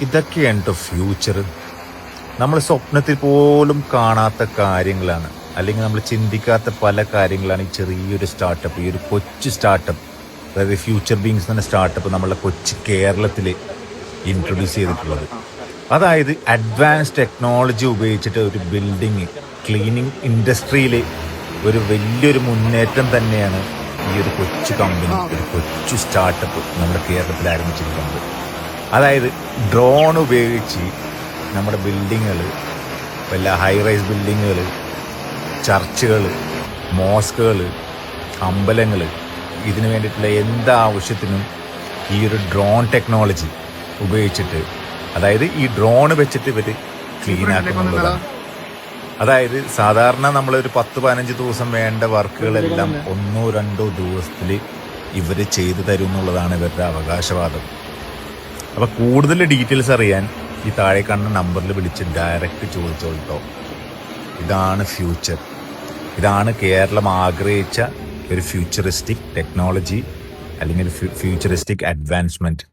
ഇതൊക്കെയാണ് കേട്ടോ ഫ്യൂച്ചർ. നമ്മൾ സ്വപ്നത്തിൽ പോലും കാണാത്ത കാര്യങ്ങളാണ്, അല്ലെങ്കിൽ നമ്മൾ ചിന്തിക്കാത്ത പല കാര്യങ്ങളാണ് ഈ ചെറിയൊരു സ്റ്റാർട്ടപ്പ്, ഈ ഒരു കൊച്ചു സ്റ്റാർട്ടപ്പ്, അതായത് ഫ്യൂച്ചർ ബീങ്സ് എന്ന സ്റ്റാർട്ടപ്പ് നമ്മളെ കൊച്ചു കേരളത്തിൽ ഇൻട്രൊഡ്യൂസ് ചെയ്തിട്ടുള്ളത്. അതായത് അഡ്വാൻസ് ടെക്നോളജി ഉപയോഗിച്ചിട്ട് ഒരു ബിൽഡിങ് ക്ലീനിങ് ഇൻഡസ്ട്രിയിൽ ഒരു വലിയൊരു മുന്നേറ്റം തന്നെയാണ് ഈ ഒരു കൊച്ചു കമ്പനി, ഒരു കൊച്ചു സ്റ്റാർട്ടപ്പ് നമ്മുടെ കേരളത്തിൽ ആരംഭിച്ചിരിക്കുന്നത്. അതായത് ഡ്രോൺ ഉപയോഗിച്ച് നമ്മുടെ ബിൽഡിങ്ങുകൾ, വല്ല ഹൈ റൈസ് ബിൽഡിങ്ങുകൾ, ചർച്ചുകൾ, മോസ്കുകൾ, അമ്പലങ്ങൾ, ഇതിനു വേണ്ടിയിട്ടുള്ള എന്താവശ്യത്തിനും ഈ ഒരു ഡ്രോൺ ടെക്നോളജി ഉപയോഗിച്ചിട്ട്, അതായത് ഈ ഡ്രോൺ വെച്ചിട്ട് ഇവർ ക്ലീൻ ആക്കുന്നുള്ളതാണ്. അതായത് സാധാരണ നമ്മളൊരു 10-15 ദിവസം വേണ്ട വർക്കുകളെല്ലാം 1-2 ദിവസത്തിൽ ഇവർ ചെയ്തു തരും എന്നുള്ളതാണ് ഇവരുടെ അവകാശവാദം. അപ്പോൾ കൂടുതൽ ഡീറ്റെയിൽസ് അറിയാൻ ഈ താഴെ കാണുന്ന നമ്പറിൽ വിളിച്ച് ഡയറക്റ്റ് ചോദിച്ചോളൂ. ഇതാണ് ഫ്യൂച്ചർ, ഇതാണ് കേരളം ആഗ്രഹിച്ച ഒരു ഫ്യൂച്ചറിസ്റ്റിക് ടെക്നോളജി അല്ലെങ്കിൽ ഫ്യൂച്ചറിസ്റ്റിക് അഡ്വാൻസ്മെൻറ്റ്.